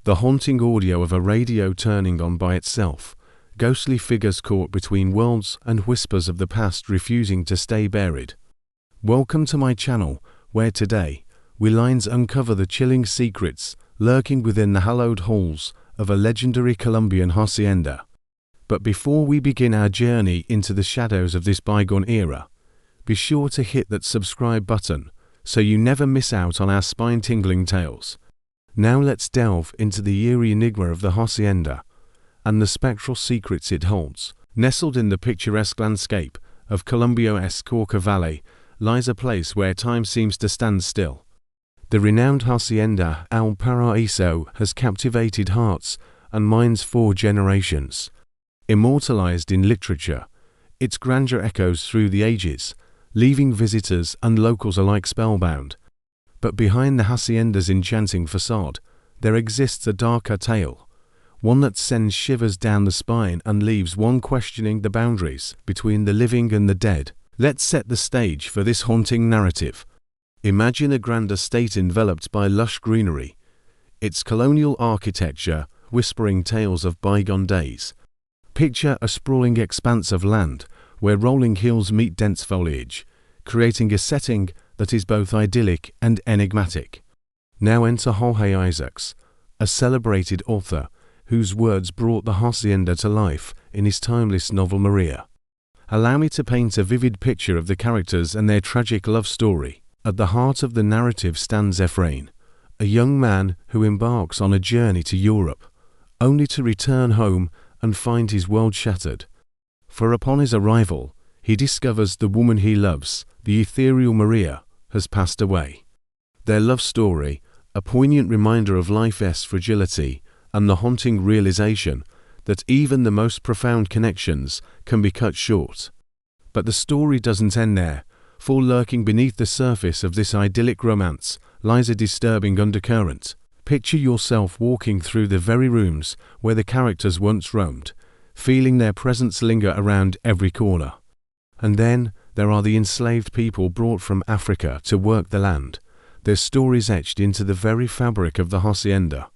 the haunting audio of a radio turning on by itself, ghostly figures caught between worlds and whispers of the past refusing to stay buried. Welcome to my channel, where today we lines uncover the chilling secrets lurking within the hallowed halls of a legendary Colombian hacienda. But before we begin our journey into the shadows of this bygone era, be sure to hit that subscribe button so you never miss out on our spine-tingling tales. Now let's delve into the eerie enigma of the hacienda and the spectral secrets it holds. Nestled in the picturesque landscape of Colombia's Cauca Valley lies a place where time seems to stand still. The renowned Hacienda El Paraíso has captivated hearts and minds for generations. Immortalized in literature, its grandeur echoes through the ages, leaving visitors and locals alike spellbound. But behind the hacienda's enchanting facade, there exists a darker tale, one that sends shivers down the spine and leaves one questioning the boundaries between the living and the dead. Let's set the stage for this haunting narrative. Imagine a grand estate enveloped by lush greenery, its colonial architecture whispering tales of bygone days. Picture a sprawling expanse of land where rolling hills meet dense foliage, creating a setting that is both idyllic and enigmatic. Now enter Jorge Isaacs, a celebrated author whose words brought the hacienda to life in his timeless novel María. Allow me to paint a vivid picture of the characters and their tragic love story. At the heart of the narrative stands Efrain, a young man who embarks on a journey to Europe, only to return home and find his world shattered. For upon his arrival, he discovers the woman he loves, the ethereal María, has passed away. Their love story, a poignant reminder of life's fragility and the haunting realization that even the most profound connections can be cut short. But the story doesn't end there, for lurking beneath the surface of this idyllic romance lies a disturbing undercurrent. Picture yourself walking through the very rooms where the characters once roamed, feeling their presence linger around every corner. And then there are the enslaved people brought from Africa to work the land, their stories etched into the very fabric of the hacienda.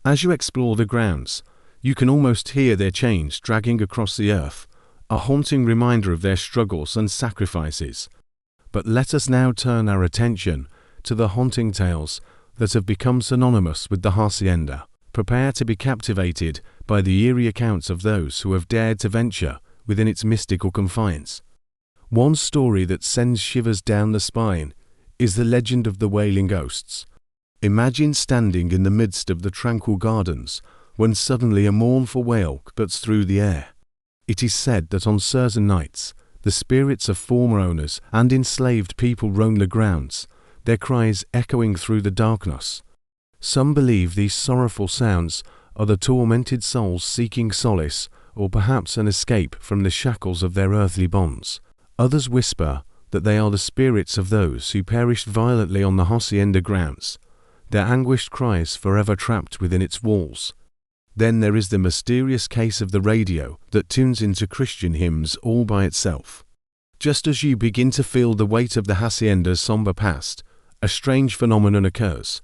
As you explore the grounds, you can almost hear their chains dragging across the earth, a haunting reminder of their struggles and sacrifices. But let us now turn our attention to the haunting tales that have become synonymous with the hacienda. Prepare to be captivated by the eerie accounts of those who have dared to venture within its mystical confines. One story that sends shivers down the spine is the legend of the wailing ghosts. Imagine standing in the midst of the tranquil gardens when suddenly a mournful wail cuts through the air. It is said that on certain nights, the spirits of former owners and enslaved people roam the grounds, their cries echoing through the darkness. Some believe these sorrowful sounds are the tormented souls seeking solace or perhaps an escape from the shackles of their earthly bonds. Others whisper that they are the spirits of those who perished violently on the hacienda grounds, their anguished cries forever trapped within its walls. Then there is the mysterious case of the radio that tunes into Christian hymns all by itself. Just as you begin to feel the weight of the hacienda's somber past, a strange phenomenon occurs.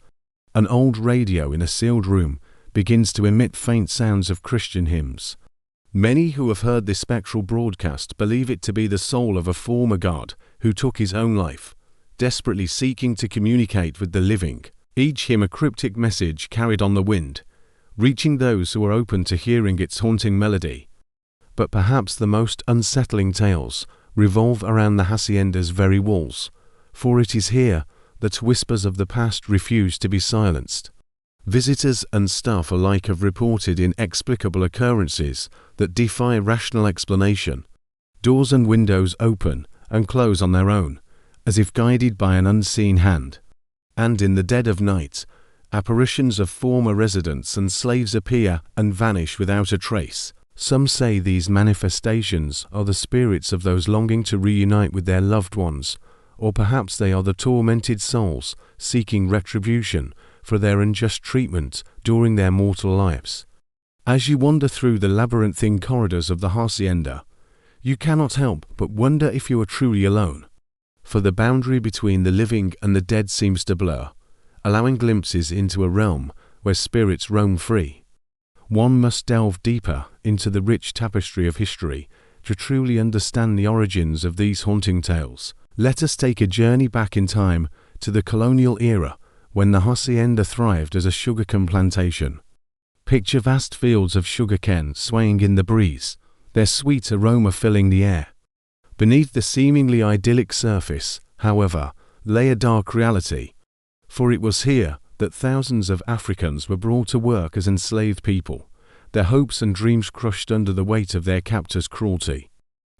An old radio in a sealed room begins to emit faint sounds of Christian hymns. Many who have heard this spectral broadcast believe it to be the soul of a former god who took his own life, desperately seeking to communicate with the living. Each hymn a cryptic message carried on the wind, reaching those who are open to hearing its haunting melody. But perhaps the most unsettling tales revolve around the hacienda's very walls, for it is here that whispers of the past refuse to be silenced. Visitors and staff alike have reported inexplicable occurrences that defy rational explanation. Doors and windows open and close on their own, as if guided by an unseen hand. And in the dead of night, apparitions of former residents and slaves appear and vanish without a trace. Some say these manifestations are the spirits of those longing to reunite with their loved ones, or perhaps they are the tormented souls seeking retribution for their unjust treatment during their mortal lives. As you wander through the labyrinthine corridors of the hacienda, you cannot help but wonder if you are truly alone. For the boundary between the living and the dead seems to blur, allowing glimpses into a realm where spirits roam free. One must delve deeper into the rich tapestry of history to truly understand the origins of these haunting tales. Let us take a journey back in time to the colonial era, when the hacienda thrived as a sugarcane plantation. Picture vast fields of sugarcane swaying in the breeze, their sweet aroma filling the air. Beneath the seemingly idyllic surface, however, lay a dark reality, for it was here that thousands of Africans were brought to work as enslaved people, their hopes and dreams crushed under the weight of their captors' cruelty.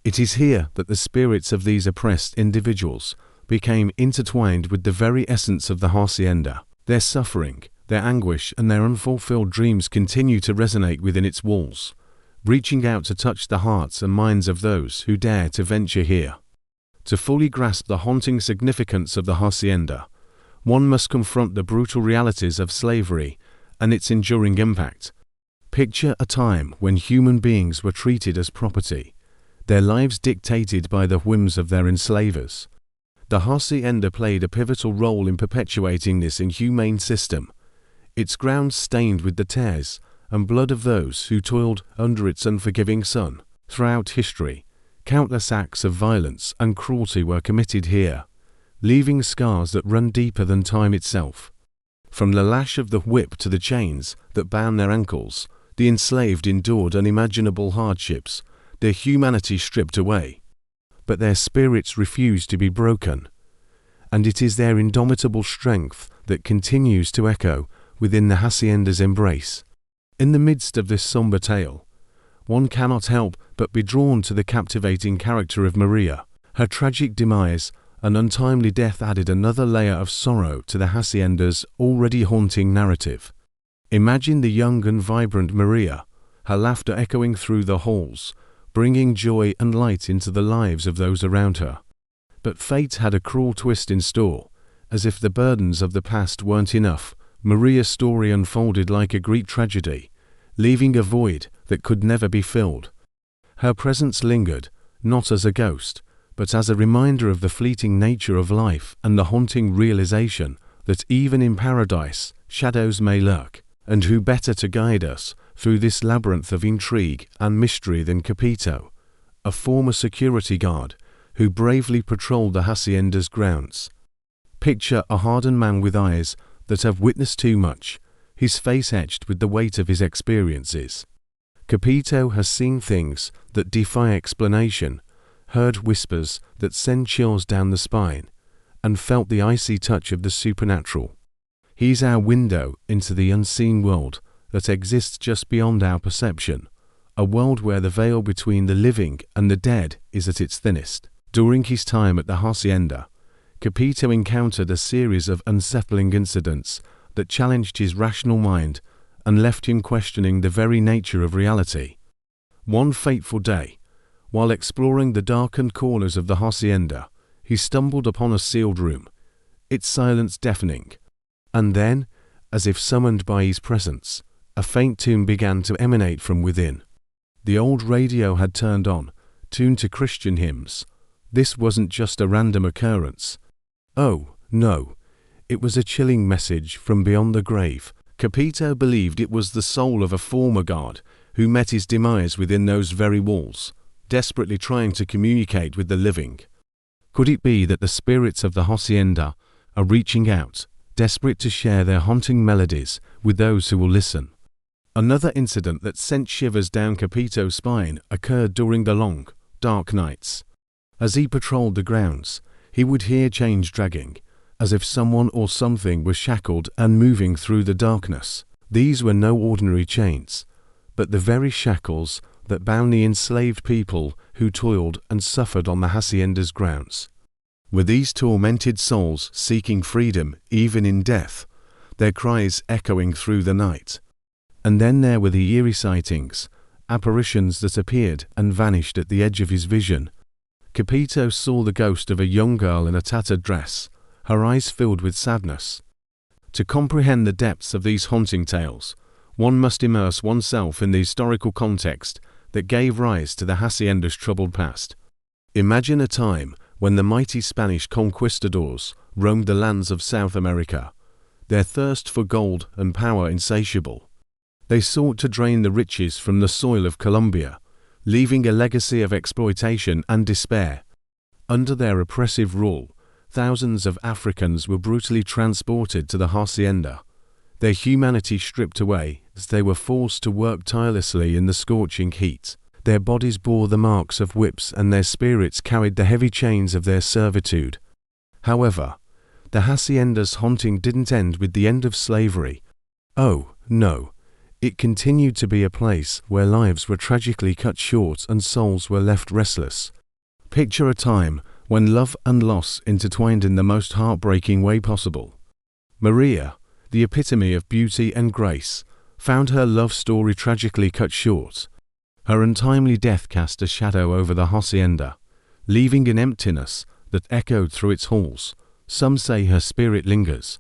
It is here that the spirits of these oppressed individuals became intertwined with the very essence of the hacienda. Their suffering, their anguish, and their unfulfilled dreams continue to resonate within its walls, reaching out to touch the hearts and minds of those who dare to venture here. To fully grasp the haunting significance of the hacienda, one must confront the brutal realities of slavery and its enduring impact. Picture a time when human beings were treated as property, their lives dictated by the whims of their enslavers. The hacienda played a pivotal role in perpetuating this inhumane system, its grounds stained with the tears and blood of those who toiled under its unforgiving sun. Throughout history, countless acts of violence and cruelty were committed here, leaving scars that run deeper than time itself. From the lash of the whip to the chains that bound their ankles, the enslaved endured unimaginable hardships, their humanity stripped away. But their spirits refused to be broken, and it is their indomitable strength that continues to echo within the hacienda's embrace. In the midst of this somber tale, one cannot help but be drawn to the captivating character of Maria. Her tragic demise and untimely death added another layer of sorrow to the hacienda's already haunting narrative. Imagine the young and vibrant Maria, her laughter echoing through the halls, bringing joy and light into the lives of those around her. But fate had a cruel twist in store. As if the burdens of the past weren't enough, Maria's story unfolded like a Greek tragedy, leaving a void that could never be filled. Her presence lingered, not as a ghost, but as a reminder of the fleeting nature of life and the haunting realization that even in paradise, shadows may lurk. And who better to guide us through this labyrinth of intrigue and mystery than Kapeto, a former security guard who bravely patrolled the hacienda's grounds. Picture a hardened man with eyes that have witnessed too much, his face etched with the weight of his experiences. Kapeto has seen things that defy explanation, heard whispers that send chills down the spine, and felt the icy touch of the supernatural. He's our window into the unseen world that exists just beyond our perception, a world where the veil between the living and the dead is at its thinnest. During his time at the hacienda, Kapeto encountered a series of unsettling incidents that challenged his rational mind and left him questioning the very nature of reality. One fateful day, while exploring the darkened corners of the hacienda, he stumbled upon a sealed room, its silence deafening. And then, as if summoned by his presence, a faint tune began to emanate from within. The old radio had turned on, tuned to Christian hymns. This wasn't just a random occurrence. Oh, no. It was a chilling message from beyond the grave. Kapeto believed it was the soul of a former guard who met his demise within those very walls, desperately trying to communicate with the living. Could it be that the spirits of the hacienda are reaching out, desperate to share their haunting melodies with those who will listen? Another incident that sent shivers down Kapeto's spine occurred during the long, dark nights. As he patrolled the grounds, he would hear chains dragging, as if someone or something was shackled and moving through the darkness. These were no ordinary chains, but the very shackles that bound the enslaved people who toiled and suffered on the hacienda's grounds. Were these tormented souls seeking freedom even in death, their cries echoing through the night? And then there were the eerie sightings, apparitions that appeared and vanished at the edge of his vision. Kapeto saw the ghost of a young girl in a tattered dress, her eyes filled with sadness. To comprehend the depths of these haunting tales, one must immerse oneself in the historical context that gave rise to the hacienda's troubled past. Imagine a time when the mighty Spanish conquistadors roamed the lands of South America. their thirst for gold and power insatiable. They sought to drain the riches from the soil of Colombia, leaving a legacy of exploitation and despair. Under their oppressive rule, thousands of Africans were brutally transported to the hacienda, their humanity stripped away as they were forced to work tirelessly in the scorching heat. Their bodies bore the marks of whips and their spirits carried the heavy chains of their servitude. However, the hacienda's haunting didn't end with the end of slavery. Oh, no. It continued to be a place where lives were tragically cut short and souls were left restless. Picture a time when love and loss intertwined in the most heartbreaking way possible. Maria, the epitome of beauty and grace, found her love story tragically cut short. Her untimely death cast a shadow over the hacienda, leaving an emptiness that echoed through its halls. Some say her spirit lingers,